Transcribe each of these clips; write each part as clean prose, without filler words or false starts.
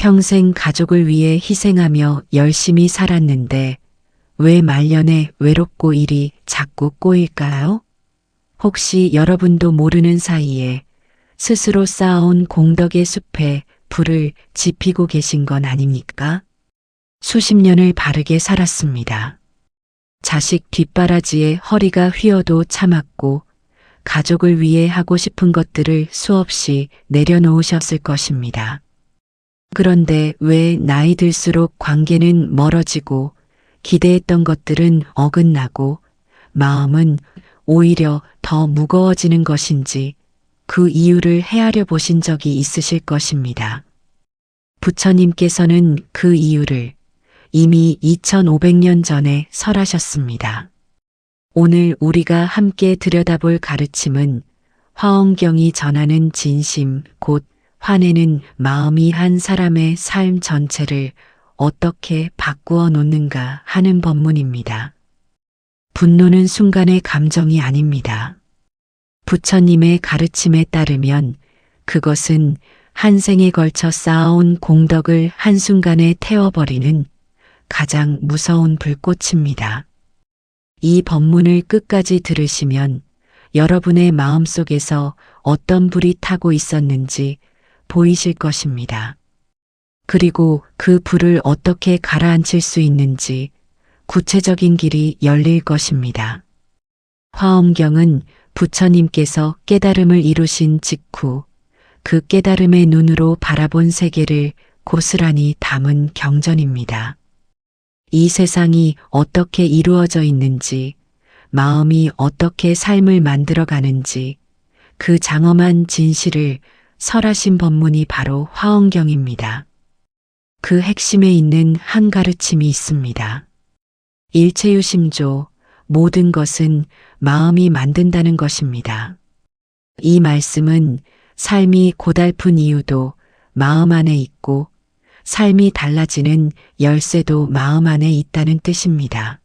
평생 가족을 위해 희생하며 열심히 살았는데 왜 말년에 외롭고 일이 자꾸 꼬일까요? 혹시 여러분도 모르는 사이에 스스로 쌓아온 공덕의 숲에 불을 지피고 계신 건 아닙니까? 수십 년을 바르게 살았습니다. 자식 뒷바라지에 허리가 휘어도 참았고 가족을 위해 하고 싶은 것들을 수없이 내려놓으셨을 것입니다. 그런데 왜 나이 들수록 관계는 멀어지고 기대했던 것들은 어긋나고 마음은 오히려 더 무거워지는 것인지 그 이유를 헤아려 보신 적이 있으실 것입니다. 부처님께서는 그 이유를 이미 2500년 전에 설하셨습니다. 오늘 우리가 함께 들여다볼 가르침은 화엄경이 전하는 진심, 곧 화내는 마음이 한 사람의 삶 전체를 어떻게 바꾸어 놓는가 하는 법문입니다. 분노는 순간의 감정이 아닙니다. 부처님의 가르침에 따르면 그것은 한 생에 걸쳐 쌓아온 공덕을 한순간에 태워버리는 가장 무서운 불꽃입니다. 이 법문을 끝까지 들으시면 여러분의 마음속에서 어떤 불이 타고 있었는지 보이실 것입니다. 그리고 그 불을 어떻게 가라앉힐 수 있는지 구체적인 길이 열릴 것입니다. 화엄경은 부처님께서 깨달음을 이루신 직후 그 깨달음의 눈으로 바라본 세계를 고스란히 담은 경전입니다. 이 세상이 어떻게 이루어져 있는지, 마음이 어떻게 삶을 만들어가는지 그 장엄한 진실을 설하신 법문이 바로 화엄경입니다. 그 핵심에 있는 한 가르침이 있습니다. 일체유심조, 모든 것은 마음이 만든다는 것입니다. 이 말씀은 삶이 고달픈 이유도 마음 안에 있고 삶이 달라지는 열쇠도 마음 안에 있다는 뜻입니다.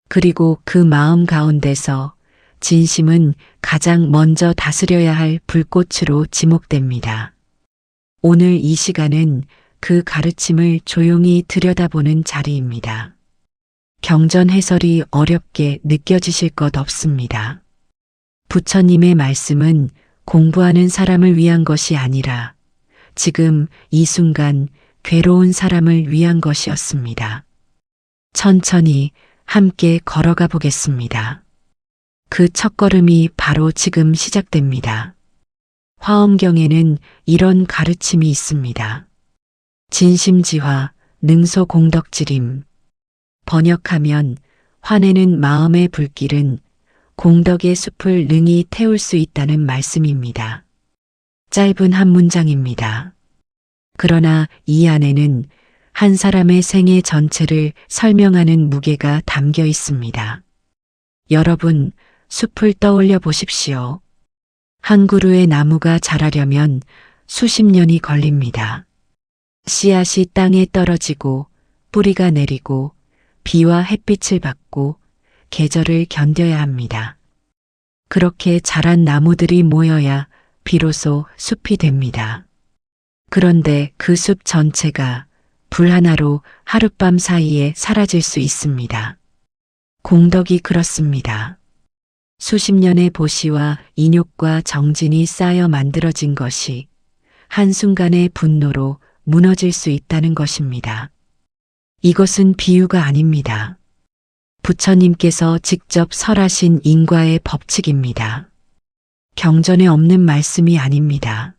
그리고 그 마음 가운데서 진심은 가장 먼저 다스려야 할 불꽃으로 지목됩니다. 오늘 이 시간은 그 가르침을 조용히 들여다보는 자리입니다. 경전 해설이 어렵게 느껴지실 것 없습니다. 부처님의 말씀은 공부하는 사람을 위한 것이 아니라 지금 이 순간 괴로운 사람을 위한 것이었습니다. 천천히 함께 걸어가 보겠습니다. 그 첫걸음이 바로 지금 시작됩니다. 화엄경에는 이런 가르침이 있습니다. 진심지화, 능소공덕지림. 번역하면 화내는 마음의 불길은 공덕의 숲을 능히 태울 수 있다는 말씀입니다. 짧은 한 문장입니다. 그러나 이 안에는 한 사람의 생애 전체를 설명하는 무게가 담겨 있습니다. 여러분, 숲을 떠올려 보십시오. 한 그루의 나무가 자라려면 수십 년이 걸립니다. 씨앗이 땅에 떨어지고 뿌리가 내리고 비와 햇빛을 받고 계절을 견뎌야 합니다. 그렇게 자란 나무들이 모여야 비로소 숲이 됩니다. 그런데 그 숲 전체가 불 하나로 하룻밤 사이에 사라질 수 있습니다. 공덕이 그렇습니다. 수십 년의 보시와 인욕과 정진이 쌓여 만들어진 것이 한순간의 분노로 무너질 수 있다는 것입니다. 이것은 비유가 아닙니다. 부처님께서 직접 설하신 인과의 법칙입니다. 경전에 없는 말씀이 아닙니다.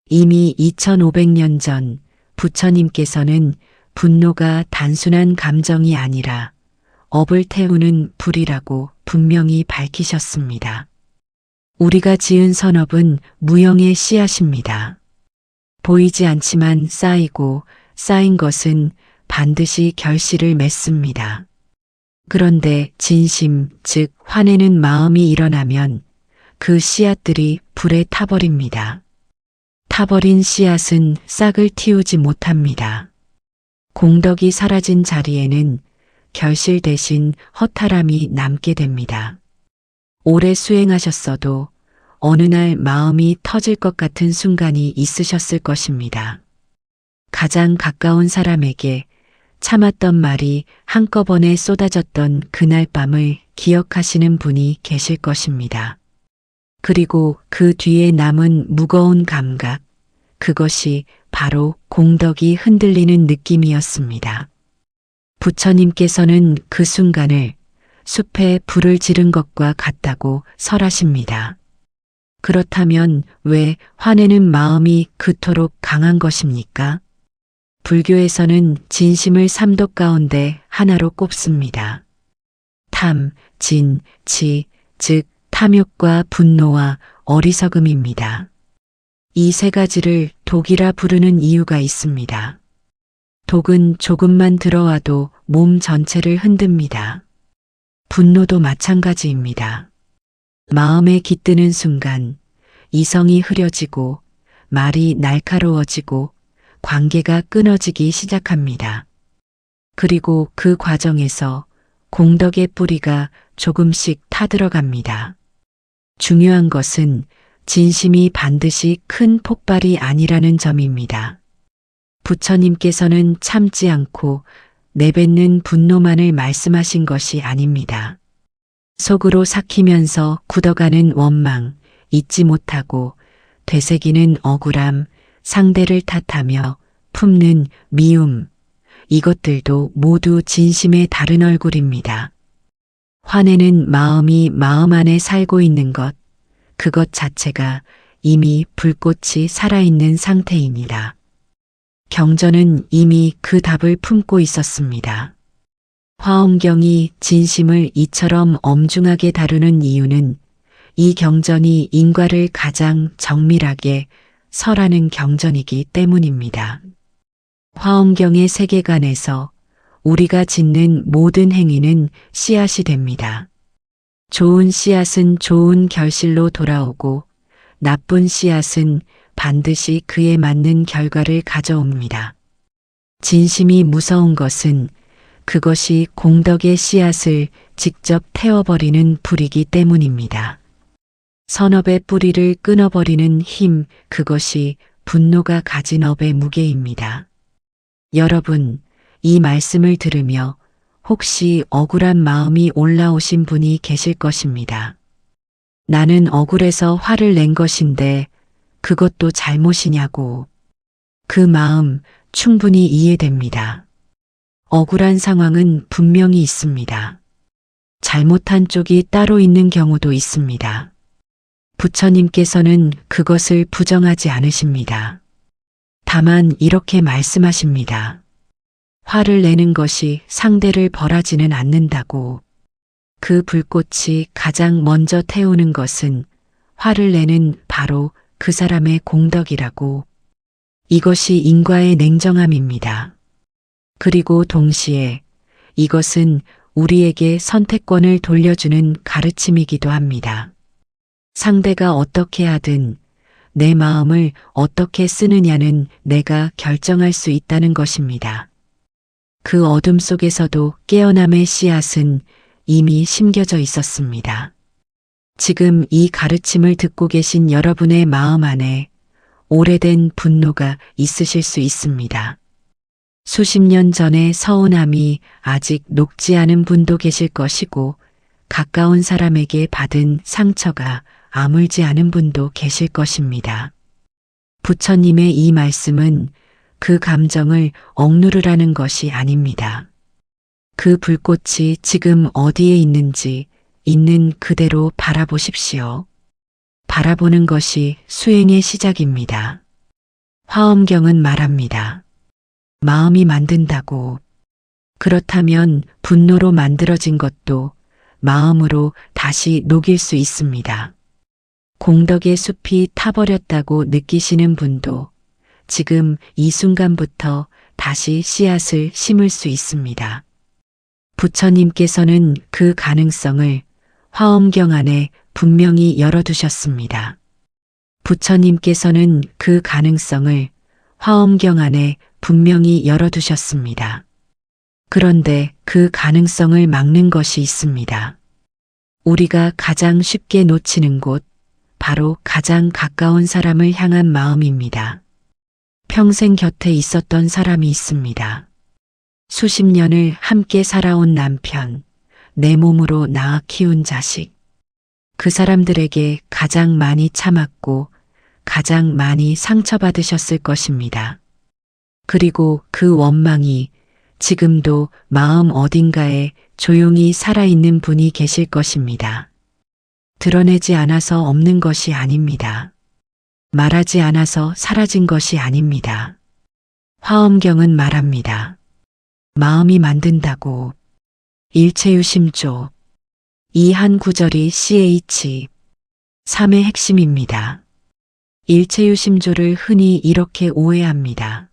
이미 2500년 전 부처님께서는 분노가 단순한 감정이 아니라 업을 태우는 불이라고 분명히 밝히셨습니다. 우리가 지은 선업은 무형의 씨앗입니다. 보이지 않지만 쌓이고 쌓인 것은 반드시 결실을 맺습니다. 그런데 진심, 즉 화내는 마음이 일어나면 그 씨앗들이 불에 타버립니다. 타버린 씨앗은 싹을 틔우지 못합니다. 공덕이 사라진 자리에는 결실 대신 허탈함이 남게 됩니다. 오래 수행하셨어도 어느 날 마음이 터질 것 같은 순간이 있으셨을 것입니다. 가장 가까운 사람에게 참았던 말이 한꺼번에 쏟아졌던 그날 밤을 기억하시는 분이 계실 것입니다. 그리고 그 뒤에 남은 무거운 감각, 그것이 바로 공덕이 흔들리는 느낌이었습니다. 부처님께서는 그 순간을 숲에 불을 지른 것과 같다고 설하십니다. 그렇다면 왜 화내는 마음이 그토록 강한 것입니까? 불교에서는 진심을 삼독 가운데 하나로 꼽습니다. 탐, 진, 치, 즉 탐욕과 분노와 어리석음입니다. 이 세 가지를 독이라 부르는 이유가 있습니다. 독은 조금만 들어와도 몸 전체를 흔듭니다. 분노도 마찬가지입니다. 마음에 깃드는 순간 이성이 흐려지고 말이 날카로워지고 관계가 끊어지기 시작합니다. 그리고 그 과정에서 공덕의 뿌리가 조금씩 타들어갑니다. 중요한 것은 진심이 반드시 큰 폭발이 아니라는 점입니다. 부처님께서는 참지 않고 내뱉는 분노만을 말씀하신 것이 아닙니다. 속으로 삭히면서 굳어가는 원망, 잊지 못하고 되새기는 억울함, 상대를 탓하며 품는 미움, 이것들도 모두 진심의 다른 얼굴입니다. 화내는 마음이 마음 안에 살고 있는 것, 그것 자체가 이미 불꽃이 살아있는 상태입니다. 경전은 이미 그 답을 품고 있었습니다. 화엄경이 진심을 이처럼 엄중하게 다루는 이유는 이 경전이 인과를 가장 정밀하게 설하는 경전이기 때문입니다. 화엄경의 세계관에서 우리가 짓는 모든 행위는 씨앗이 됩니다. 좋은 씨앗은 좋은 결실로 돌아오고 나쁜 씨앗은 반드시 그에 맞는 결과를 가져옵니다. 진심이 무서운 것은 그것이 공덕의 씨앗을 직접 태워버리는 불이기 때문입니다. 선업의 뿌리를 끊어버리는 힘, 그것이 분노가 가진 업의 무게입니다. 여러분, 이 말씀을 들으며 혹시 억울한 마음이 올라오신 분이 계실 것입니다. 나는 억울해서 화를 낸 것인데 그것도 잘못이냐고. 그 마음 충분히 이해됩니다. 억울한 상황은 분명히 있습니다. 잘못한 쪽이 따로 있는 경우도 있습니다. 부처님께서는 그것을 부정하지 않으십니다. 다만 이렇게 말씀하십니다. 화를 내는 것이 상대를 벌하지는 않는다고. 그 불꽃이 가장 먼저 태우는 것은 화를 내는 바로 그 사람의 공덕이라고. 이것이 인과의 냉정함입니다. 그리고 동시에 이것은 우리에게 선택권을 돌려주는 가르침이기도 합니다. 상대가 어떻게 하든 내 마음을 어떻게 쓰느냐는 내가 결정할 수 있다는 것입니다. 그 어둠 속에서도 깨어남의 씨앗은 이미 심겨져 있었습니다. 지금 이 가르침을 듣고 계신 여러분의 마음 안에 오래된 분노가 있으실 수 있습니다. 수십 년 전의 서운함이 아직 녹지 않은 분도 계실 것이고 가까운 사람에게 받은 상처가 아물지 않은 분도 계실 것입니다. 부처님의 이 말씀은 그 감정을 억누르라는 것이 아닙니다. 그 불꽃이 지금 어디에 있는지 있는 그대로 바라보십시오. 바라보는 것이 수행의 시작입니다. 화엄경은 말합니다. 마음이 만든다고. 그렇다면 분노로 만들어진 것도 마음으로 다시 녹일 수 있습니다. 공덕의 숲이 타버렸다고 느끼시는 분도 지금 이 순간부터 다시 씨앗을 심을 수 있습니다. 부처님께서는 그 가능성을 화엄경 안에 분명히 열어두셨습니다. 부처님께서는 그 가능성을 화엄경 안에 분명히 열어두셨습니다. 그런데 그 가능성을 막는 것이 있습니다. 우리가 가장 쉽게 놓치는 곳, 바로 가장 가까운 사람을 향한 마음입니다. 평생 곁에 있었던 사람이 있습니다. 수십 년을 함께 살아온 남편, 내 몸으로 낳아 키운 자식. 그 사람들에게 가장 많이 참았고 가장 많이 상처받으셨을 것입니다. 그리고 그 원망이 지금도 마음 어딘가에 조용히 살아있는 분이 계실 것입니다. 드러내지 않아서 없는 것이 아닙니다. 말하지 않아서 사라진 것이 아닙니다. 화엄경은 말합니다. 마음이 만든다고. 일체유심조. 이 한 구절이 CH3의 핵심입니다. 일체유심조를 흔히 이렇게 오해합니다.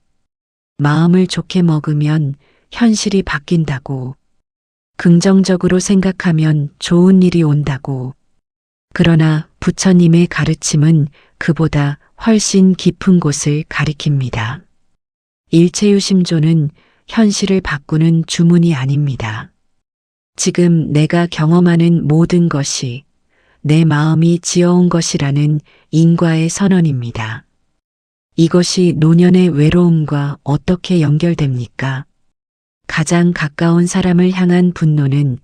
마음을 좋게 먹으면 현실이 바뀐다고. 긍정적으로 생각하면 좋은 일이 온다고. 그러나 부처님의 가르침은 그보다 훨씬 깊은 곳을 가리킵니다. 일체유심조는 현실을 바꾸는 주문이 아닙니다. 지금 내가 경험하는 모든 것이 내 마음이 지어온 것이라는 인과의 선언입니다. 이것이 노년의 외로움과 어떻게 연결됩니까? 가장 가까운 사람을 향한 분노는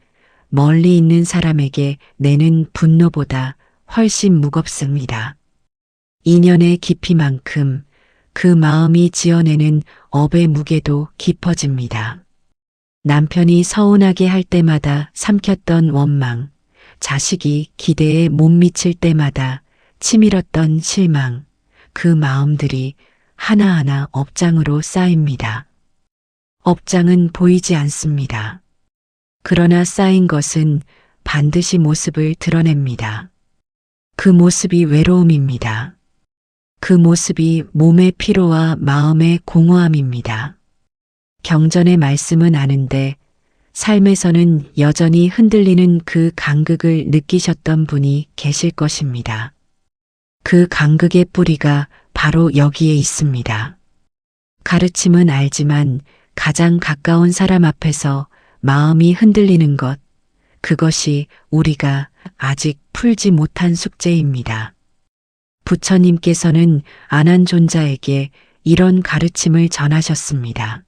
멀리 있는 사람에게 내는 분노보다 훨씬 무겁습니다. 인연의 깊이만큼 그 마음이 지어내는 업의 무게도 깊어집니다. 남편이 서운하게 할 때마다 삼켰던 원망, 자식이 기대에 못 미칠 때마다 치밀었던 실망, 그 마음들이 하나하나 업장으로 쌓입니다. 업장은 보이지 않습니다. 그러나 쌓인 것은 반드시 모습을 드러냅니다. 그 모습이 외로움입니다. 그 모습이 몸의 피로와 마음의 공허함입니다. 경전의 말씀은 아는데 삶에서는 여전히 흔들리는 그 간극을 느끼셨던 분이 계실 것입니다. 그 간극의 뿌리가 바로 여기에 있습니다. 가르침은 알지만 가장 가까운 사람 앞에서 마음이 흔들리는 것, 그것이 우리가 아직 풀지 못한 숙제입니다. 부처님께서는 안한존자에게 이런 가르침을 전하셨습니다.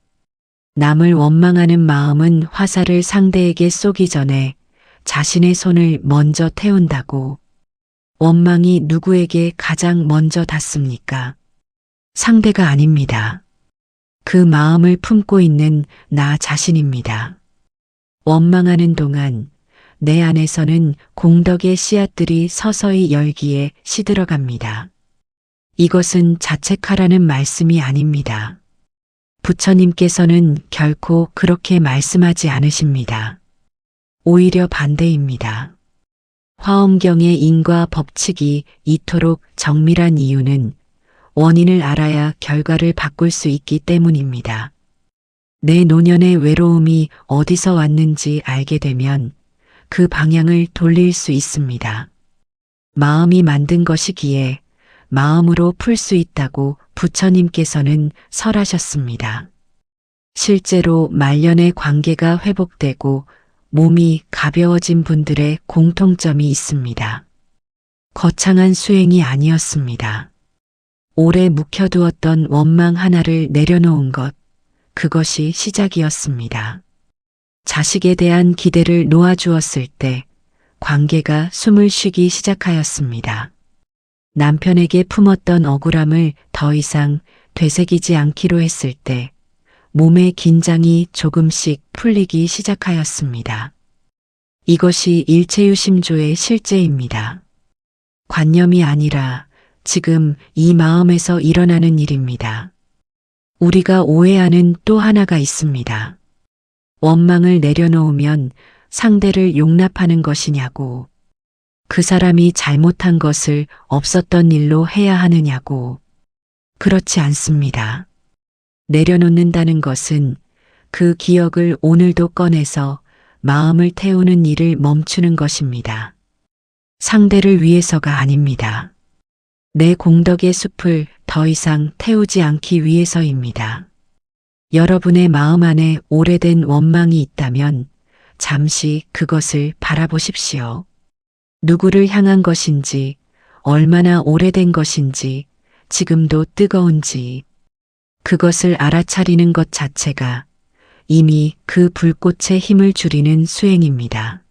남을 원망하는 마음은 화살을 상대에게 쏘기 전에 자신의 손을 먼저 태운다고. 원망이 누구에게 가장 먼저 닿습니까? 상대가 아닙니다. 그 마음을 품고 있는 나 자신입니다. 원망하는 동안 내 안에서는 공덕의 씨앗들이 서서히 열기에 시들어갑니다. 이것은 자책하라는 말씀이 아닙니다. 부처님께서는 결코 그렇게 말씀하지 않으십니다. 오히려 반대입니다. 화엄경의 인과 법칙이 이토록 정밀한 이유는 원인을 알아야 결과를 바꿀 수 있기 때문입니다. 내 노년의 외로움이 어디서 왔는지 알게 되면 그 방향을 돌릴 수 있습니다. 마음이 만든 것이기에 마음으로 풀 수 있다고 부처님께서는 설하셨습니다. 실제로 말년의 관계가 회복되고 몸이 가벼워진 분들의 공통점이 있습니다. 거창한 수행이 아니었습니다. 오래 묵혀두었던 원망 하나를 내려놓은 것, 그것이 시작이었습니다. 자식에 대한 기대를 놓아주었을 때 관계가 숨을 쉬기 시작하였습니다. 남편에게 품었던 억울함을 더 이상 되새기지 않기로 했을 때 몸의 긴장이 조금씩 풀리기 시작하였습니다. 이것이 일체유심조의 실제입니다. 관념이 아니라 지금 이 마음에서 일어나는 일입니다. 우리가 오해하는 또 하나가 있습니다. 원망을 내려놓으면 상대를 용납하는 것이냐고, 그 사람이 잘못한 것을 없었던 일로 해야 하느냐고. 그렇지 않습니다. 내려놓는다는 것은 그 기억을 오늘도 꺼내서 마음을 태우는 일을 멈추는 것입니다. 상대를 위해서가 아닙니다. 내 공덕의 숲을 더 이상 태우지 않기 위해서입니다. 여러분의 마음 안에 오래된 원망이 있다면 잠시 그것을 바라보십시오. 누구를 향한 것인지, 얼마나 오래된 것인지, 지금도 뜨거운지, 그것을 알아차리는 것 자체가 이미 그 불꽃의 힘을 줄이는 수행입니다.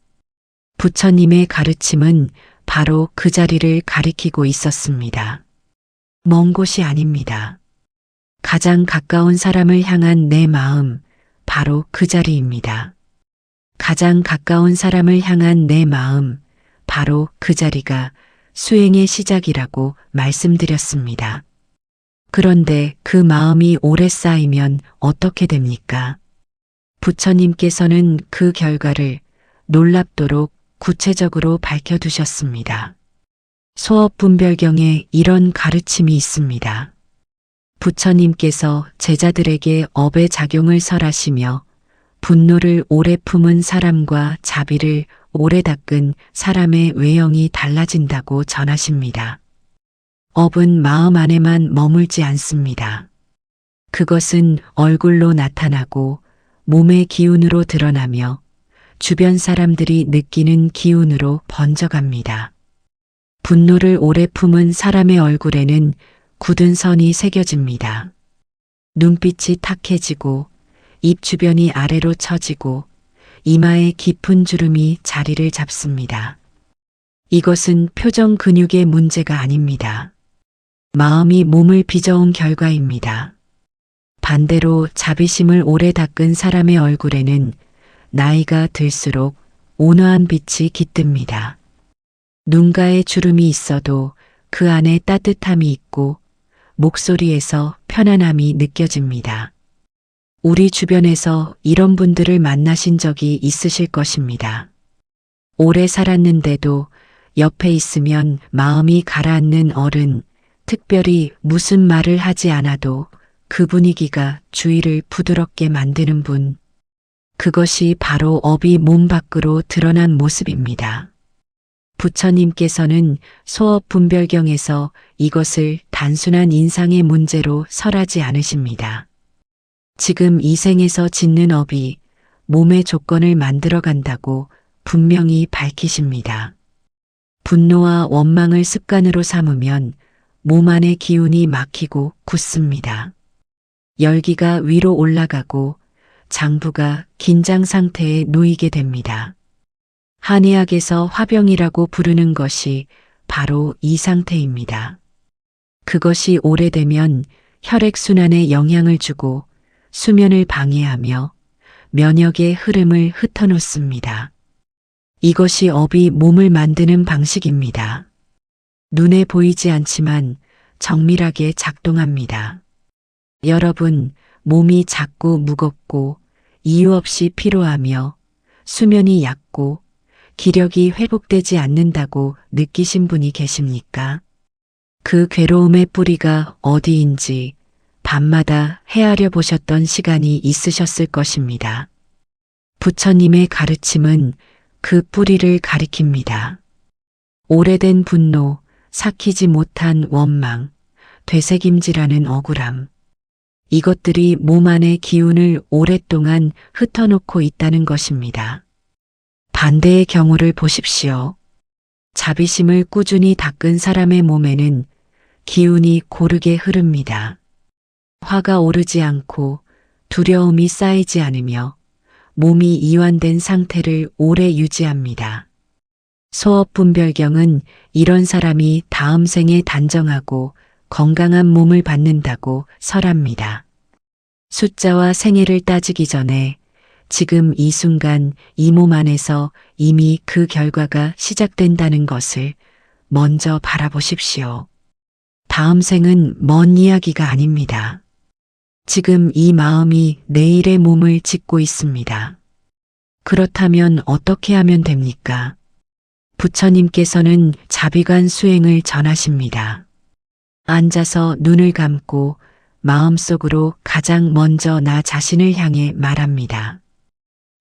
부처님의 가르침은 바로 그 자리를 가리키고 있었습니다. 먼 곳이 아닙니다. 가장 가까운 사람을 향한 내 마음, 바로 그 자리입니다. 가장 가까운 사람을 향한 내 마음, 바로 그 자리가 수행의 시작이라고 말씀드렸습니다. 그런데 그 마음이 오래 쌓이면 어떻게 됩니까? 부처님께서는 그 결과를 놀랍도록 구체적으로 밝혀두셨습니다. 소업분별경에 이런 가르침이 있습니다. 부처님께서 제자들에게 업의 작용을 설하시며 분노를 오래 품은 사람과 자비를 오래 닦은 사람의 외형이 달라진다고 전하십니다. 업은 마음 안에만 머물지 않습니다. 그것은 얼굴로 나타나고 몸의 기운으로 드러나며 주변 사람들이 느끼는 기운으로 번져갑니다. 분노를 오래 품은 사람의 얼굴에는 굳은 선이 새겨집니다. 눈빛이 탁해지고 입 주변이 아래로 처지고 이마에 깊은 주름이 자리를 잡습니다. 이것은 표정 근육의 문제가 아닙니다. 마음이 몸을 빚어온 결과입니다. 반대로 자비심을 오래 닦은 사람의 얼굴에는 나이가 들수록 온화한 빛이 깃듭니다. 눈가에 주름이 있어도 그 안에 따뜻함이 있고 목소리에서 편안함이 느껴집니다. 우리 주변에서 이런 분들을 만나신 적이 있으실 것입니다. 오래 살았는데도 옆에 있으면 마음이 가라앉는 어른, 특별히 무슨 말을 하지 않아도 그 분위기가 주위를 부드럽게 만드는 분. 그것이 바로 업이 몸 밖으로 드러난 모습입니다. 부처님께서는 소업분별경에서 이것을 단순한 인상의 문제로 설하지 않으십니다. 지금 이 생에서 짓는 업이 몸의 조건을 만들어 간다고 분명히 밝히십니다. 분노와 원망을 습관으로 삼으면 몸 안의 기운이 막히고 굳습니다. 열기가 위로 올라가고 장부가 긴장 상태에 놓이게 됩니다. 한의학에서 화병이라고 부르는 것이 바로 이 상태입니다. 그것이 오래되면 혈액순환에 영향을 주고 수면을 방해하며 면역의 흐름을 흩어놓습니다. 이것이 업이 몸을 만드는 방식입니다. 눈에 보이지 않지만 정밀하게 작동합니다. 여러분, 몸이 자꾸 무겁고 이유 없이 피로하며 수면이 얕고 기력이 회복되지 않는다고 느끼신 분이 계십니까? 그 괴로움의 뿌리가 어디인지 밤마다 헤아려 보셨던 시간이 있으셨을 것입니다. 부처님의 가르침은 그 뿌리를 가리킵니다. 오래된 분노, 삭히지 못한 원망, 되새김질하는 억울함. 이것들이 몸 안의 기운을 오랫동안 흩어놓고 있다는 것입니다. 반대의 경우를 보십시오. 자비심을 꾸준히 닦은 사람의 몸에는 기운이 고르게 흐릅니다. 화가 오르지 않고 두려움이 쌓이지 않으며 몸이 이완된 상태를 오래 유지합니다. 소업분별경은 이런 사람이 다음 생에 단정하고 건강한 몸을 받는다고 설합니다. 숫자와 생애를 따지기 전에 지금 이 순간 이 몸 안에서 이미 그 결과가 시작된다는 것을 먼저 바라보십시오. 다음 생은 먼 이야기가 아닙니다. 지금 이 마음이 내일의 몸을 짓고 있습니다. 그렇다면 어떻게 하면 됩니까? 부처님께서는 자비관 수행을 전하십니다. 앉아서 눈을 감고 마음속으로 가장 먼저 나 자신을 향해 말합니다.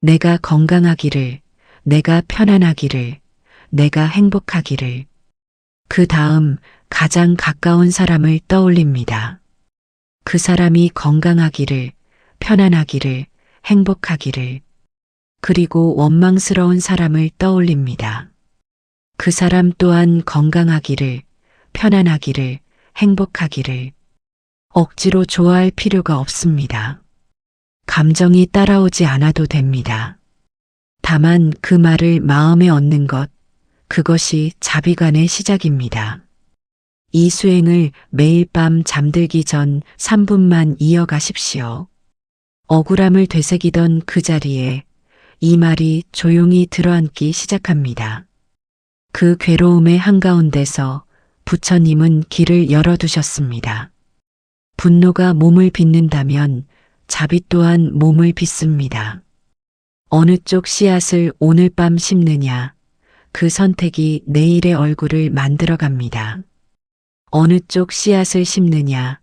내가 건강하기를, 내가 편안하기를, 내가 행복하기를. 그 다음 가장 가까운 사람을 떠올립니다. 그 사람이 건강하기를, 편안하기를, 행복하기를. 그리고 원망스러운 사람을 떠올립니다. 그 사람 또한 건강하기를, 편안하기를, 행복하기를. 억지로 좋아할 필요가 없습니다. 감정이 따라오지 않아도 됩니다. 다만 그 말을 마음에 얻는 것, 그것이 자비관의 시작입니다. 이 수행을 매일 밤 잠들기 전 3분만 이어가십시오. 억울함을 되새기던 그 자리에 이 말이 조용히 들어앉기 시작합니다. 그 괴로움의 한가운데서 부처님은 길을 열어두셨습니다. 분노가 몸을 빚는다면 자비 또한 몸을 빚습니다. 어느 쪽 씨앗을 오늘 밤 심느냐, 그 선택이 내일의 얼굴을 만들어갑니다. 어느 쪽 씨앗을 심느냐,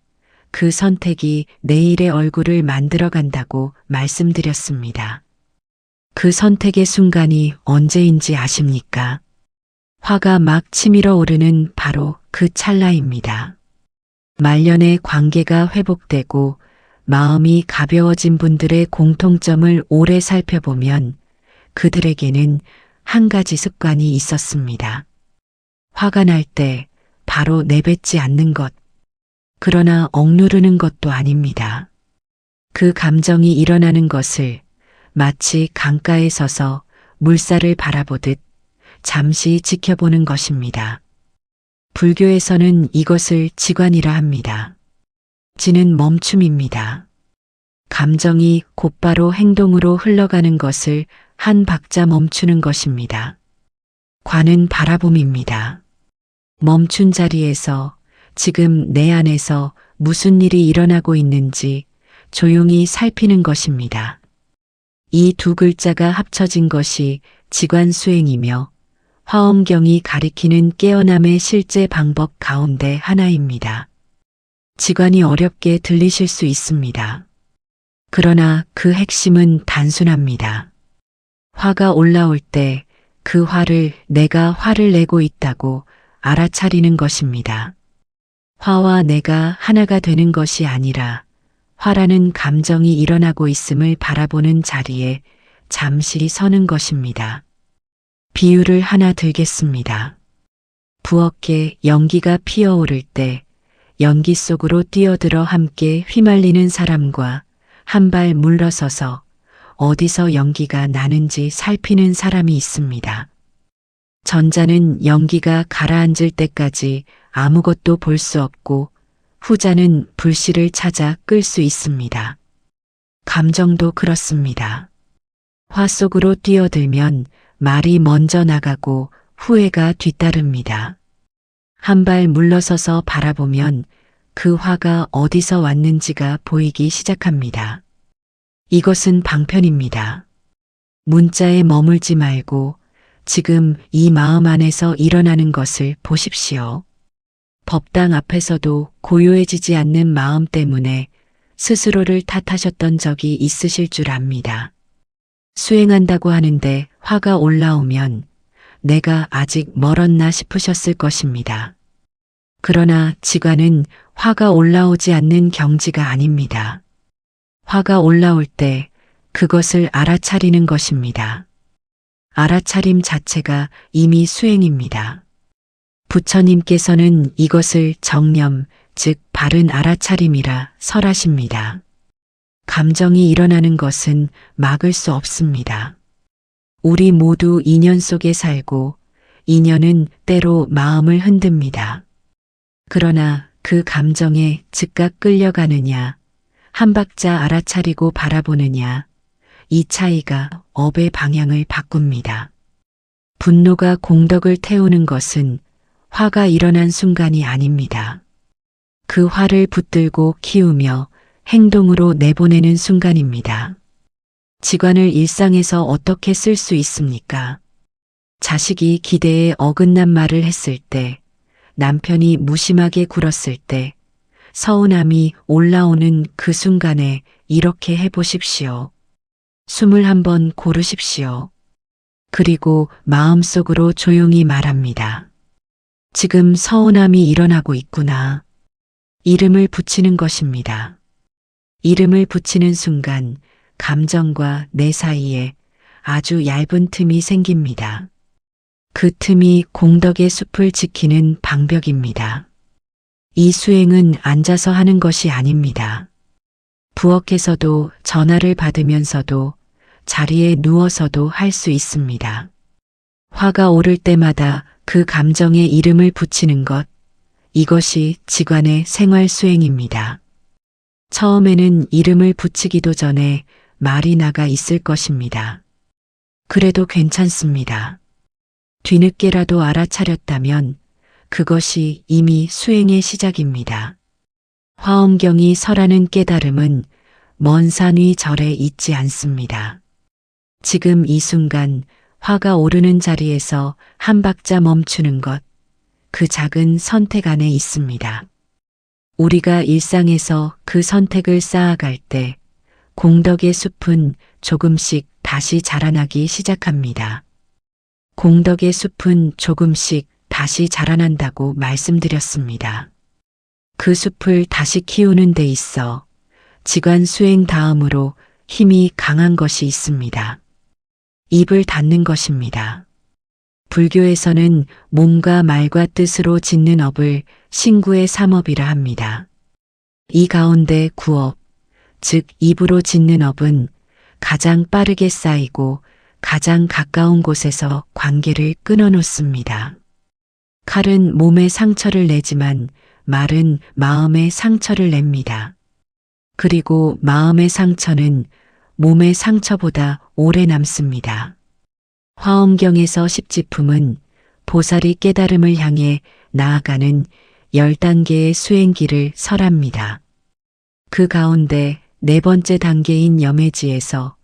그 선택이 내일의 얼굴을 만들어간다고 말씀드렸습니다. 그 선택의 순간이 언제인지 아십니까? 화가 막 치밀어 오르는 바로 그 찰나입니다. 말년의 관계가 회복되고 마음이 가벼워진 분들의 공통점을 오래 살펴보면 그들에게는 한 가지 습관이 있었습니다. 화가 날 때 바로 내뱉지 않는 것, 그러나 억누르는 것도 아닙니다. 그 감정이 일어나는 것을 마치 강가에 서서 물살을 바라보듯 잠시 지켜보는 것입니다. 불교에서는 이것을 지관이라 합니다. 지는 멈춤입니다. 감정이 곧바로 행동으로 흘러가는 것을 한 박자 멈추는 것입니다. 관은 바라봄입니다. 멈춘 자리에서 지금 내 안에서 무슨 일이 일어나고 있는지 조용히 살피는 것입니다. 이 두 글자가 합쳐진 것이 지관수행이며 화엄경이 가리키는 깨어남의 실제 방법 가운데 하나입니다. 지관이 어렵게 들리실 수 있습니다. 그러나 그 핵심은 단순합니다. 화가 올라올 때 그 화를 내가 화를 내고 있다고 알아차리는 것입니다. 화와 내가 하나가 되는 것이 아니라 화라는 감정이 일어나고 있음을 바라보는 자리에 잠시 서는 것입니다. 비유를 하나 들겠습니다. 부엌에 연기가 피어오를 때 연기 속으로 뛰어들어 함께 휘말리는 사람과 한 발 물러서서 어디서 연기가 나는지 살피는 사람이 있습니다. 전자는 연기가 가라앉을 때까지 아무것도 볼 수 없고 후자는 불씨를 찾아 끌 수 있습니다. 감정도 그렇습니다. 화 속으로 뛰어들면 말이 먼저 나가고 후회가 뒤따릅니다. 한 발 물러서서 바라보면 그 화가 어디서 왔는지가 보이기 시작합니다. 이것은 방편입니다. 문자에 머물지 말고 지금 이 마음 안에서 일어나는 것을 보십시오. 법당 앞에서도 고요해지지 않는 마음 때문에 스스로를 탓하셨던 적이 있으실 줄 압니다. 수행한다고 하는데 화가 올라오면 내가 아직 멀었나 싶으셨을 것입니다. 그러나 지관은 화가 올라오지 않는 경지가 아닙니다. 화가 올라올 때 그것을 알아차리는 것입니다. 알아차림 자체가 이미 수행입니다. 부처님께서는 이것을 정념, 즉 바른 알아차림이라 설하십니다. 감정이 일어나는 것은 막을 수 없습니다. 우리 모두 인연 속에 살고 인연은 때로 마음을 흔듭니다. 그러나 그 감정에 즉각 끌려가느냐, 한 박자 알아차리고 바라보느냐, 이 차이가 업의 방향을 바꿉니다. 분노가 공덕을 태우는 것은 화가 일어난 순간이 아닙니다. 그 화를 붙들고 키우며 행동으로 내보내는 순간입니다. 지관을 일상에서 어떻게 쓸 수 있습니까? 자식이 기대에 어긋난 말을 했을 때, 남편이 무심하게 굴었을 때, 서운함이 올라오는 그 순간에 이렇게 해보십시오. 숨을 한번 고르십시오. 그리고 마음속으로 조용히 말합니다. 지금 서운함이 일어나고 있구나. 이름을 붙이는 것입니다. 이름을 붙이는 순간 감정과 내 사이에 아주 얇은 틈이 생깁니다. 그 틈이 공덕의 숲을 지키는 방벽입니다. 이 수행은 앉아서 하는 것이 아닙니다. 부엌에서도 전화를 받으면서도 자리에 누워서도 할 수 있습니다. 화가 오를 때마다 그 감정에 이름을 붙이는 것, 이것이 지관의 생활 수행입니다. 처음에는 이름을 붙이기도 전에 말이 나가 있을 것입니다. 그래도 괜찮습니다. 뒤늦게라도 알아차렸다면 그것이 이미 수행의 시작입니다. 화엄경이 설하는 깨달음은 먼 산 위 절에 있지 않습니다. 지금 이 순간 화가 오르는 자리에서 한 박자 멈추는 것, 그 작은 선택 안에 있습니다. 우리가 일상에서 그 선택을 쌓아갈 때 공덕의 숲은 조금씩 다시 자라나기 시작합니다. 공덕의 숲은 조금씩 다시 자라난다고 말씀드렸습니다. 그 숲을 다시 키우는 데 있어 지관 수행 다음으로 힘이 강한 것이 있습니다. 입을 닫는 것입니다. 불교에서는 몸과 말과 뜻으로 짓는 업을 신구의 삼업이라 합니다. 이 가운데 구업, 즉 입으로 짓는 업은 가장 빠르게 쌓이고 가장 가까운 곳에서 관계를 끊어놓습니다. 칼은 몸에 상처를 내지만 말은 마음에 상처를 냅니다. 그리고 마음의 상처는 몸의 상처보다 오래 남습니다. 화엄경에서 십지품은 보살이 깨달음을 향해 나아가는 10단계의 수행길을 설합니다. 그 가운데 네 번째 단계인 염해지에서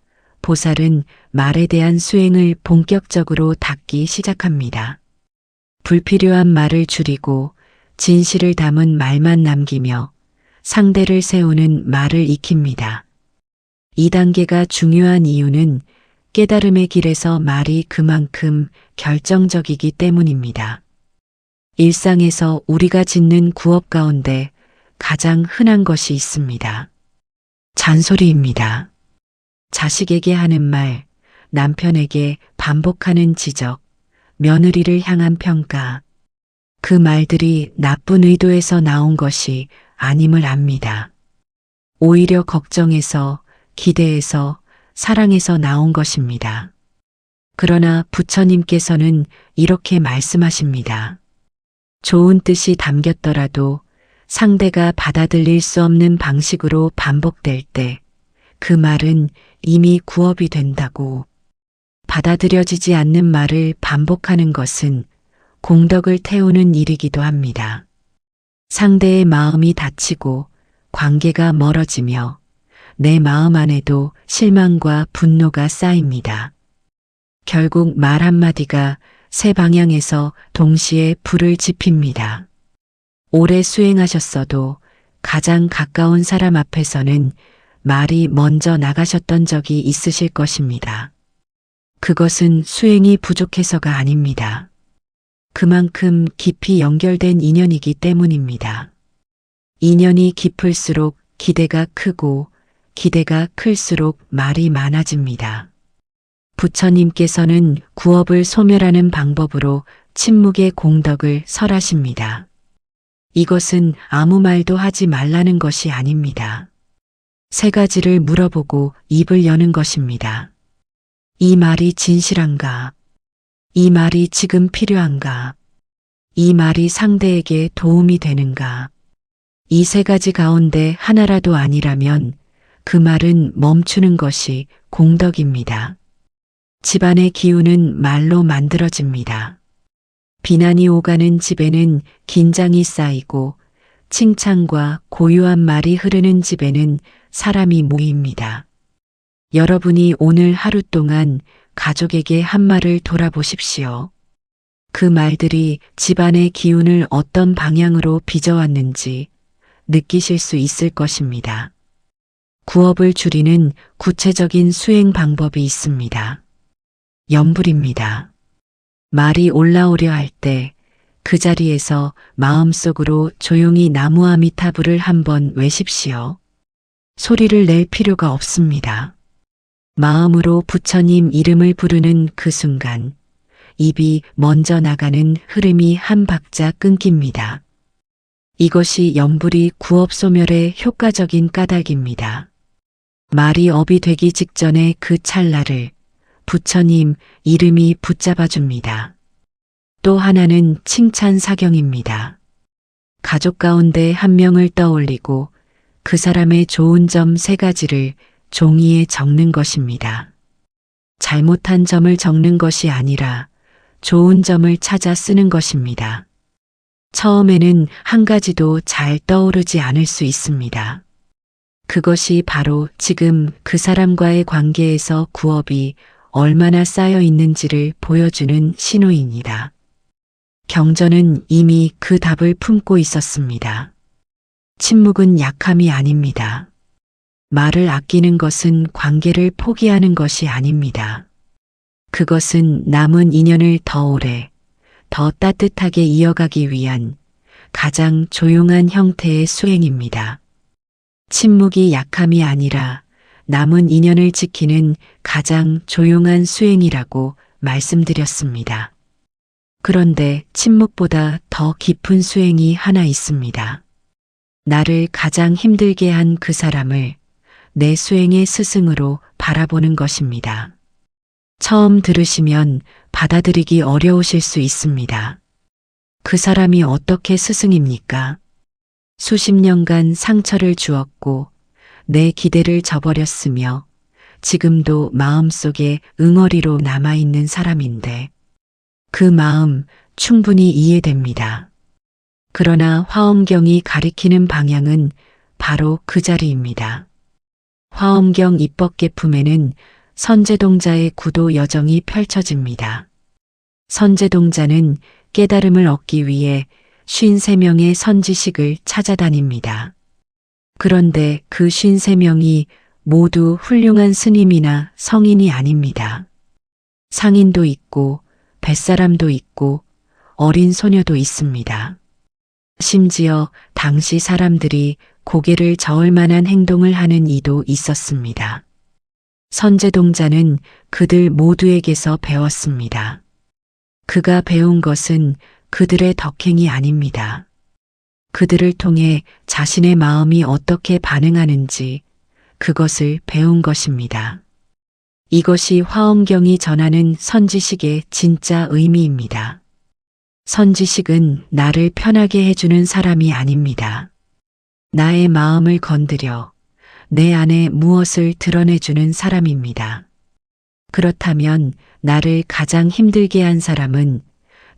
보살은 말에 대한 수행을 본격적으로 닫기 시작합니다. 불필요한 말을 줄이고 진실을 담은 말만 남기며 상대를 세우는 말을 익힙니다. 이 단계가 중요한 이유는 깨달음의 길에서 말이 그만큼 결정적이기 때문입니다. 일상에서 우리가 짓는 구업 가운데 가장 흔한 것이 있습니다. 잔소리입니다. 자식에게 하는 말, 남편에게 반복하는 지적, 며느리를 향한 평가, 그 말들이 나쁜 의도에서 나온 것이 아님을 압니다. 오히려 걱정에서, 기대에서, 사랑에서 나온 것입니다. 그러나 부처님께서는 이렇게 말씀하십니다. 좋은 뜻이 담겼더라도 상대가 받아들일 수 없는 방식으로 반복될 때 그 말은 이미 구업이 된다고. 받아들여지지 않는 말을 반복하는 것은 공덕을 태우는 일이기도 합니다. 상대의 마음이 다치고 관계가 멀어지며 내 마음 안에도 실망과 분노가 쌓입니다. 결국 말 한마디가 세 방향에서 동시에 불을 지핍니다. 오래 수행하셨어도 가장 가까운 사람 앞에서는 말이 먼저 나가셨던 적이 있으실 것입니다. 그것은 수행이 부족해서가 아닙니다. 그만큼 깊이 연결된 인연이기 때문입니다. 인연이 깊을수록 기대가 크고 기대가 클수록 말이 많아집니다. 부처님께서는 구업을 소멸하는 방법으로 침묵의 공덕을 설하십니다. 이것은 아무 말도 하지 말라는 것이 아닙니다. 세 가지를 물어보고 입을 여는 것입니다. 이 말이 진실한가? 이 말이 지금 필요한가? 이 말이 상대에게 도움이 되는가? 이 세 가지 가운데 하나라도 아니라면 그 말은 멈추는 것이 공덕입니다. 집안의 기운은 말로 만들어집니다. 비난이 오가는 집에는 긴장이 쌓이고 칭찬과 고요한 말이 흐르는 집에는 사람이 모입니다. 여러분이 오늘 하루 동안 가족에게 한 말을 돌아보십시오. 그 말들이 집안의 기운을 어떤 방향으로 빚어왔는지 느끼실 수 있을 것입니다. 구업을 줄이는 구체적인 수행 방법이 있습니다. 염불입니다. 말이 올라오려 할 때 그 자리에서 마음속으로 조용히 나무아미타불을 한번 외십시오. 소리를 낼 필요가 없습니다. 마음으로 부처님 이름을 부르는 그 순간 입이 먼저 나가는 흐름이 한 박자 끊깁니다. 이것이 염불이 구업 소멸의 효과적인 까닭입니다. 말이 업이 되기 직전에 그 찰나를 부처님 이름이 붙잡아줍니다. 또 하나는 칭찬 사경입니다. 가족 가운데 한 명을 떠올리고 그 사람의 좋은 점 3가지를 종이에 적는 것입니다. 잘못한 점을 적는 것이 아니라 좋은 점을 찾아 쓰는 것입니다. 처음에는 한 가지도 잘 떠오르지 않을 수 있습니다. 그것이 바로 지금 그 사람과의 관계에서 구업이 얼마나 쌓여 있는지를 보여주는 신호입니다. 경전은 이미 그 답을 품고 있었습니다. 침묵은 약함이 아닙니다. 말을 아끼는 것은 관계를 포기하는 것이 아닙니다. 그것은 남은 인연을 더 오래, 더 따뜻하게 이어가기 위한 가장 조용한 형태의 수행입니다. 침묵이 약함이 아니라 남은 인연을 지키는 가장 조용한 수행이라고 말씀드렸습니다. 그런데 침묵보다 더 깊은 수행이 하나 있습니다. 나를 가장 힘들게 한 그 사람을 내 수행의 스승으로 바라보는 것입니다. 처음 들으시면 받아들이기 어려우실 수 있습니다. 그 사람이 어떻게 스승입니까? 수십 년간 상처를 주었고 내 기대를 저버렸으며 지금도 마음속에 응어리로 남아있는 사람인데 그 마음 충분히 이해됩니다. 그러나 화엄경이 가리키는 방향은 바로 그 자리입니다. 화엄경 입법계품에는 선제동자의 구도 여정이 펼쳐집니다. 선제동자는 깨달음을 얻기 위해 53명의 선지식을 찾아다닙니다. 그런데 그 53명이 모두 훌륭한 스님이나 성인이 아닙니다. 상인도 있고 뱃사람도 있고 어린 소녀도 있습니다. 심지어 당시 사람들이 고개를 저을 만한 행동을 하는 이도 있었습니다. 선제동자는 그들 모두에게서 배웠습니다. 그가 배운 것은 그들의 덕행이 아닙니다. 그들을 통해 자신의 마음이 어떻게 반응하는지 그것을 배운 것입니다. 이것이 화엄경이 전하는 선지식의 진짜 의미입니다. 선지식은 나를 편하게 해주는 사람이 아닙니다. 나의 마음을 건드려 내 안에 무엇을 드러내주는 사람입니다. 그렇다면 나를 가장 힘들게 한 사람은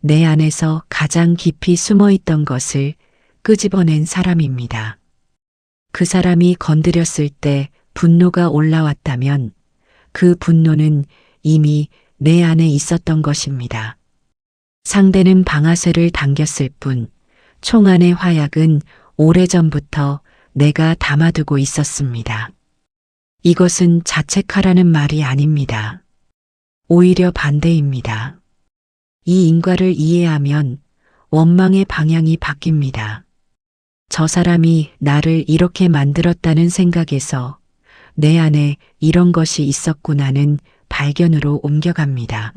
내 안에서 가장 깊이 숨어 있던 것을 끄집어낸 사람입니다. 그 사람이 건드렸을 때 분노가 올라왔다면 그 분노는 이미 내 안에 있었던 것입니다. 상대는 방아쇠를 당겼을 뿐 총 안의 화약은 오래전부터 내가 담아두고 있었습니다. 이것은 자책하라는 말이 아닙니다. 오히려 반대입니다. 이 인과를 이해하면 원망의 방향이 바뀝니다. 저 사람이 나를 이렇게 만들었다는 생각에서 내 안에 이런 것이 있었구나는 발견으로 옮겨갑니다.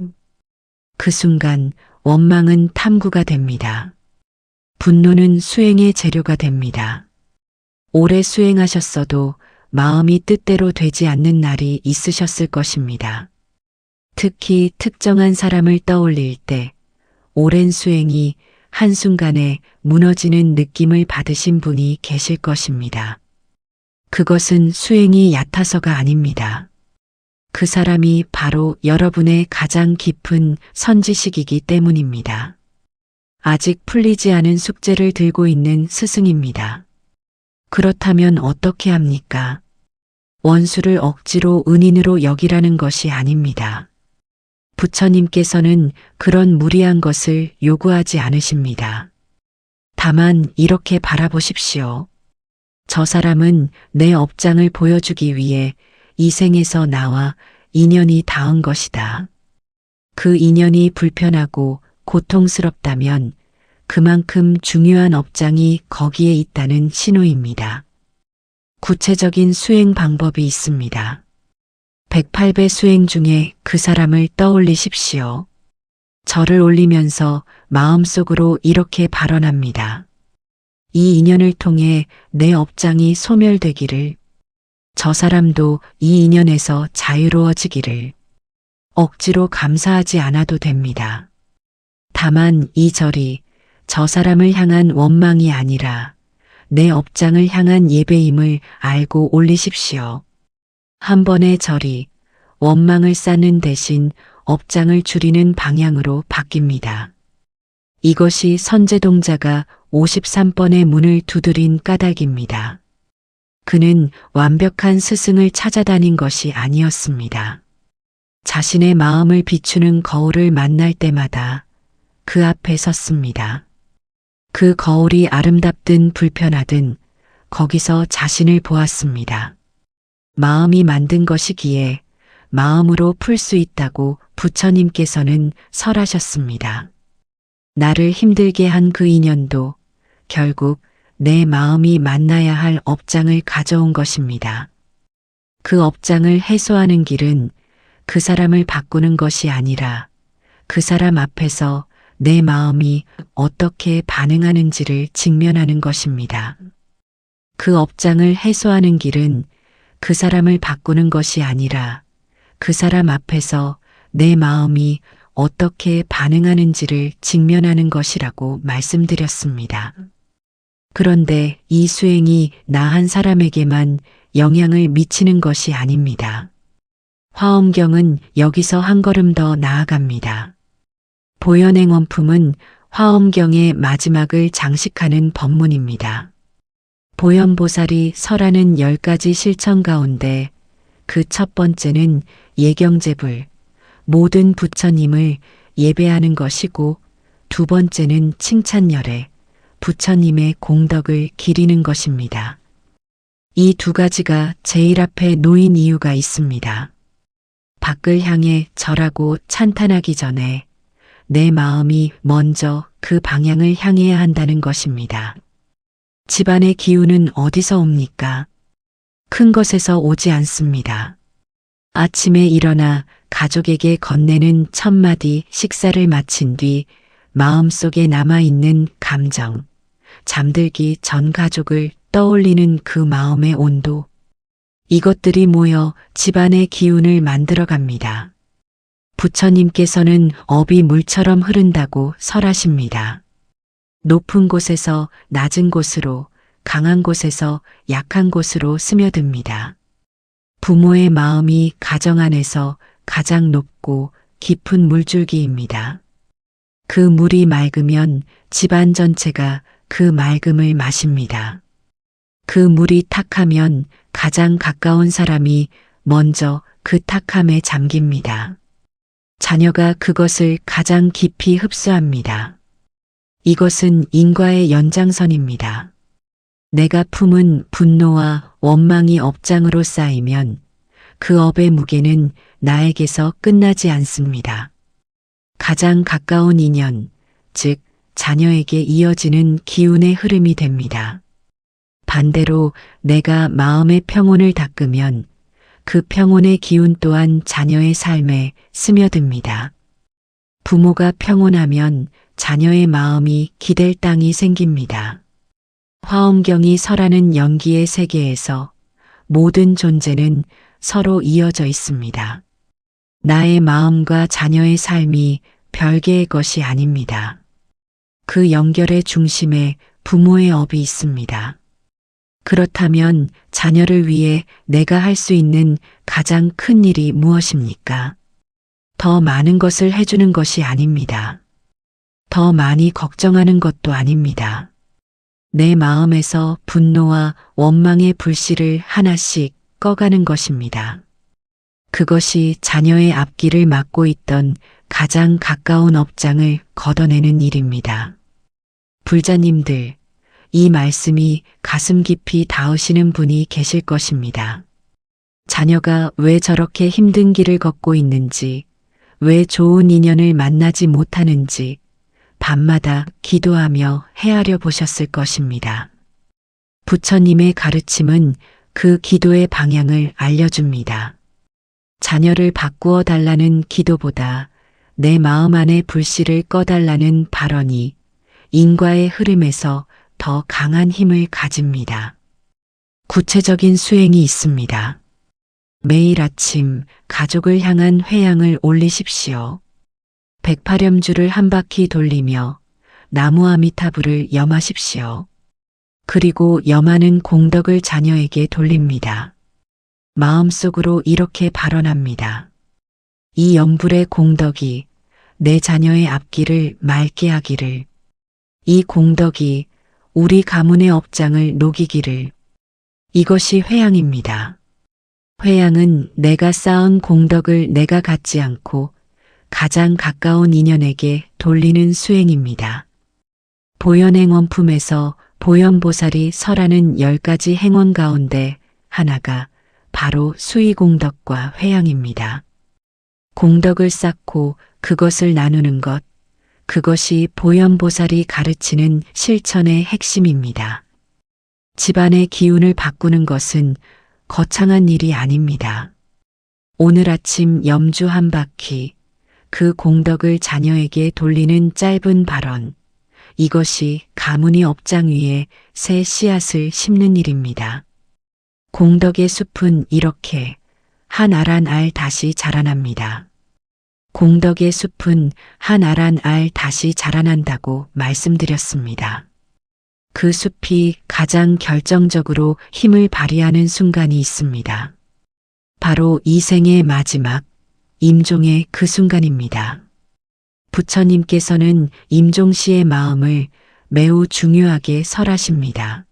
그 순간 원망은 탐구가 됩니다. 분노는 수행의 재료가 됩니다. 오래 수행하셨어도 마음이 뜻대로 되지 않는 날이 있으셨을 것입니다. 특히 특정한 사람을 떠올릴 때 오랜 수행이 한순간에 무너지는 느낌을 받으신 분이 계실 것입니다. 그것은 수행이 얕아서가 아닙니다. 그 사람이 바로 여러분의 가장 깊은 선지식이기 때문입니다. 아직 풀리지 않은 숙제를 들고 있는 스승입니다. 그렇다면 어떻게 합니까? 원수를 억지로 은인으로 여기라는 것이 아닙니다. 부처님께서는 그런 무리한 것을 요구하지 않으십니다. 다만 이렇게 바라보십시오. 저 사람은 내 업장을 보여주기 위해 이 생에서 나와 인연이 닿은 것이다. 그 인연이 불편하고 고통스럽다면 그만큼 중요한 업장이 거기에 있다는 신호입니다. 구체적인 수행 방법이 있습니다. 108배 수행 중에 그 사람을 떠올리십시오. 절을 올리면서 마음속으로 이렇게 발언합니다. 이 인연을 통해 내 업장이 소멸되기를, 저 사람도 이 인연에서 자유로워지기를. 억지로 감사하지 않아도 됩니다. 다만 이 절이 저 사람을 향한 원망이 아니라 내 업장을 향한 예배임을 알고 올리십시오. 한 번의 절이 원망을 쌓는 대신 업장을 줄이는 방향으로 바뀝니다. 이것이 선제동자가 53번의 문을 두드린 까닭입니다. 그는 완벽한 스승을 찾아다닌 것이 아니었습니다. 자신의 마음을 비추는 거울을 만날 때마다 그 앞에 섰습니다. 그 거울이 아름답든 불편하든 거기서 자신을 보았습니다. 마음이 만든 것이기에 마음으로 풀 수 있다고 부처님께서는 설하셨습니다. 나를 힘들게 한 그 인연도 결국 내 마음이 만나야 할 업장을 가져온 것입니다. 그 업장을 해소하는 길은 그 사람을 바꾸는 것이 아니라 그 사람 앞에서 내 마음이 어떻게 반응하는지를 직면하는 것입니다. 그 업장을 해소하는 길은 그 사람을 바꾸는 것이 아니라 그 사람 앞에서 내 마음이 어떻게 반응하는지를 직면하는 것이라고 말씀드렸습니다. 그런데 이 수행이 나 한 사람에게만 영향을 미치는 것이 아닙니다. 화엄경은 여기서 한 걸음 더 나아갑니다. 보현행 원품은 화엄경의 마지막을 장식하는 법문입니다. 보현보살이 설하는 10가지 실천 가운데 그 첫 번째는 예경제불, 모든 부처님을 예배하는 것이고, 두 번째는 칭찬열애, 부처님의 공덕을 기리는 것입니다. 이 두 가지가 제일 앞에 놓인 이유가 있습니다. 밖을 향해 절하고 찬탄하기 전에 내 마음이 먼저 그 방향을 향해야 한다는 것입니다. 집안의 기운은 어디서 옵니까? 큰 것에서 오지 않습니다. 아침에 일어나 가족에게 건네는 첫 마디 식사를 마친 뒤 마음속에 남아있는 감정, 잠들기 전 가족을 떠올리는 그 마음의 온도, 이것들이 모여 집안의 기운을 만들어갑니다. 부처님께서는 업이 물처럼 흐른다고 설하십니다. 높은 곳에서 낮은 곳으로, 강한 곳에서 약한 곳으로 스며듭니다. 부모의 마음이 가정 안에서 가장 높고 깊은 물줄기입니다. 그 물이 맑으면 집안 전체가 그 맑음을 마십니다. 그 물이 탁하면 가장 가까운 사람이 먼저 그 탁함에 잠깁니다. 자녀가 그것을 가장 깊이 흡수합니다. 이것은 인과의 연장선입니다. 내가 품은 분노와 원망이 업장으로 쌓이면 그 업의 무게는 나에게서 끝나지 않습니다. 가장 가까운 인연, 즉 자녀에게 이어지는 기운의 흐름이 됩니다. 반대로 내가 마음의 평온을 닦으면 그 평온의 기운 또한 자녀의 삶에 스며듭니다. 부모가 평온하면 자녀의 마음이 기댈 땅이 생깁니다. 화엄경이 설하는 연기의 세계에서 모든 존재는 서로 이어져 있습니다. 나의 마음과 자녀의 삶이 별개의 것이 아닙니다. 그 연결의 중심에 부모의 업이 있습니다. 그렇다면 자녀를 위해 내가 할 수 있는 가장 큰 일이 무엇입니까? 더 많은 것을 해주는 것이 아닙니다. 더 많이 걱정하는 것도 아닙니다. 내 마음에서 분노와 원망의 불씨를 하나씩 꺼가는 것입니다. 그것이 자녀의 앞길을 막고 있던 가장 가까운 업장을 걷어내는 일입니다. 불자님들, 이 말씀이 가슴 깊이 닿으시는 분이 계실 것입니다. 자녀가 왜 저렇게 힘든 길을 걷고 있는지, 왜 좋은 인연을 만나지 못하는지 밤마다 기도하며 헤아려 보셨을 것입니다. 부처님의 가르침은 그 기도의 방향을 알려줍니다. 자녀를 바꾸어 달라는 기도보다 내 마음 안의 불씨를 꺼달라는 발언이 인과의 흐름에서 더 강한 힘을 가집니다. 구체적인 수행이 있습니다. 매일 아침 가족을 향한 회향을 올리십시오. 108염주를 한 바퀴 돌리며 나무 아미타불을 염하십시오. 그리고 염하는 공덕을 자녀에게 돌립니다. 마음속으로 이렇게 발언합니다. 이 염불의 공덕이 내 자녀의 앞길을 맑게 하기를, 이 공덕이 우리 가문의 업장을 녹이기를. 이것이 회향입니다. 회향은 내가 쌓은 공덕을 내가 갖지 않고 가장 가까운 인연에게 돌리는 수행입니다. 보현행 원품에서 보현보살이 설하는 10가지 행원 가운데 하나가 바로 수의공덕과 회향입니다. 공덕을 쌓고 그것을 나누는 것, 그것이 보현보살이 가르치는 실천의 핵심입니다. 집안의 기운을 바꾸는 것은 거창한 일이 아닙니다. 오늘 아침 염주 한 바퀴, 그 공덕을 자녀에게 돌리는 짧은 발언, 이것이 가문의 업장 위에 새 씨앗을 심는 일입니다. 공덕의 숲은 이렇게 한 알 한 알 다시 자라납니다. 공덕의 숲은 한 알 한 알 다시 자라난다고 말씀드렸습니다. 그 숲이 가장 결정적으로 힘을 발휘하는 순간이 있습니다. 바로 이 생의 마지막, 임종의 그 순간입니다. 부처님께서는 임종 씨의 마음을 매우 중요하게 설하십니다.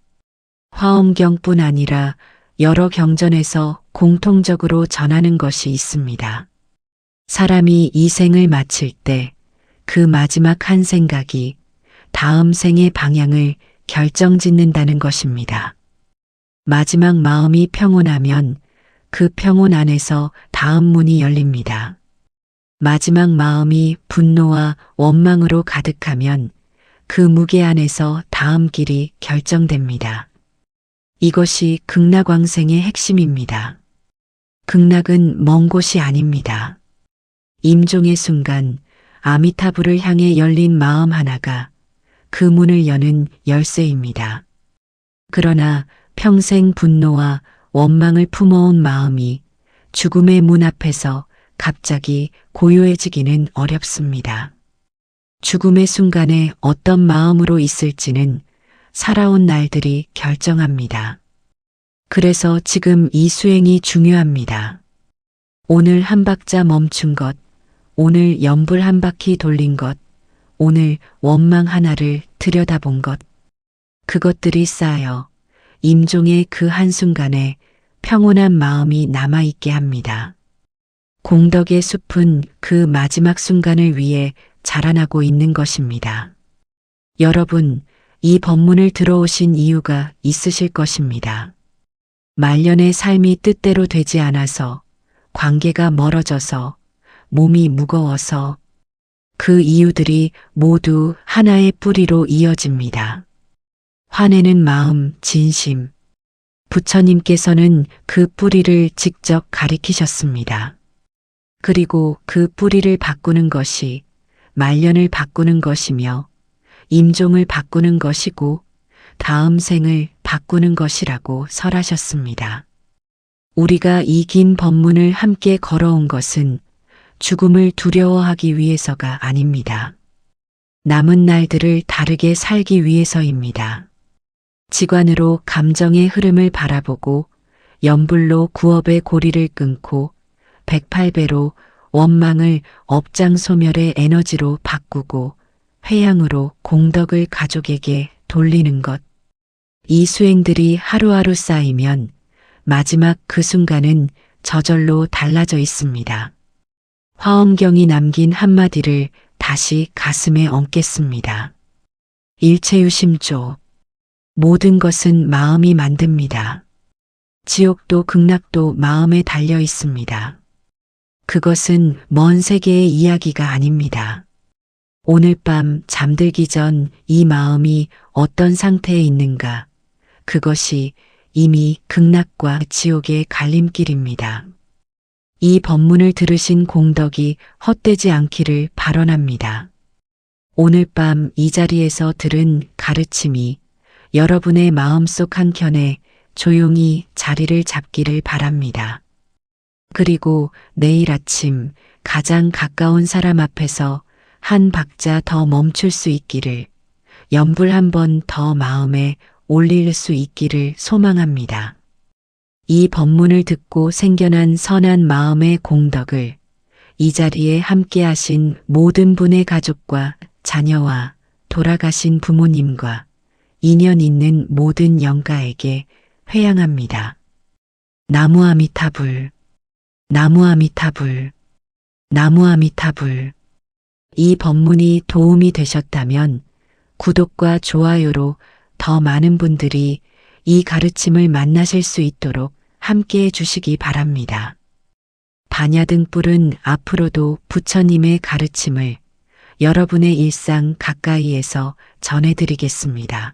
화엄경뿐 아니라 여러 경전에서 공통적으로 전하는 것이 있습니다. 사람이 이 생을 마칠 때 그 마지막 한 생각이 다음 생의 방향을 결정짓는다는 것입니다. 마지막 마음이 평온하면 그 평온 안에서 다음 문이 열립니다. 마지막 마음이 분노와 원망으로 가득하면 그 무게 안에서 다음 길이 결정됩니다. 이것이 극락왕생의 핵심입니다. 극락은 먼 곳이 아닙니다. 임종의 순간 아미타불을 향해 열린 마음 하나가 그 문을 여는 열쇠입니다. 그러나 평생 분노와 원망을 품어온 마음이 죽음의 문 앞에서 갑자기 고요해지기는 어렵습니다. 죽음의 순간에 어떤 마음으로 있을지는 살아온 날들이 결정합니다. 그래서 지금 이 수행이 중요합니다. 오늘 한 박자 멈춘 것, 오늘 염불 한 바퀴 돌린 것, 오늘 원망 하나를 들여다본 것, 그것들이 쌓여 임종의 그 한순간에 평온한 마음이 남아있게 합니다. 공덕의 숲은 그 마지막 순간을 위해 자라나고 있는 것입니다. 여러분, 이 법문을 들어오신 이유가 있으실 것입니다. 말년의 삶이 뜻대로 되지 않아서, 관계가 멀어져서, 몸이 무거워서, 그 이유들이 모두 하나의 뿌리로 이어집니다. 화내는 마음, 진심. 부처님께서는 그 뿌리를 직접 가리키셨습니다. 그리고 그 뿌리를 바꾸는 것이 말년을 바꾸는 것이며 임종을 바꾸는 것이고 다음 생을 바꾸는 것이라고 설하셨습니다. 우리가 이 긴 법문을 함께 걸어온 것은 죽음을 두려워하기 위해서가 아닙니다. 남은 날들을 다르게 살기 위해서입니다. 지관으로 감정의 흐름을 바라보고 염불로 구업의 고리를 끊고 108배로 원망을 업장 소멸의 에너지로 바꾸고 회향으로 공덕을 가족에게 돌리는 것. 이 수행들이 하루하루 쌓이면 마지막 그 순간은 저절로 달라져 있습니다. 화엄경이 남긴 한마디를 다시 가슴에 얹겠습니다. 일체유심조. 모든 것은 마음이 만듭니다. 지옥도 극락도 마음에 달려 있습니다. 그것은 먼 세계의 이야기가 아닙니다. 오늘 밤 잠들기 전 이 마음이 어떤 상태에 있는가, 그것이 이미 극락과 지옥의 갈림길입니다. 이 법문을 들으신 공덕이 헛되지 않기를 발언합니다. 오늘 밤 이 자리에서 들은 가르침이 여러분의 마음속 한켠에 조용히 자리를 잡기를 바랍니다. 그리고 내일 아침 가장 가까운 사람 앞에서 한 박자 더 멈출 수 있기를, 연불 한 번 더 마음에 올릴 수 있기를 소망합니다. 이 법문을 듣고 생겨난 선한 마음의 공덕을 이 자리에 함께하신 모든 분의 가족과 자녀와 돌아가신 부모님과 인연 있는 모든 영가에게 회양합니다. 나무 아미타불, 나무 아미타불, 나무 아미타불. 이 법문이 도움이 되셨다면 구독과 좋아요로 더 많은 분들이 이 가르침을 만나실 수 있도록 함께 해주시기 바랍니다. 반야등불은 앞으로도 부처님의 가르침을 여러분의 일상 가까이에서 전해드리겠습니다.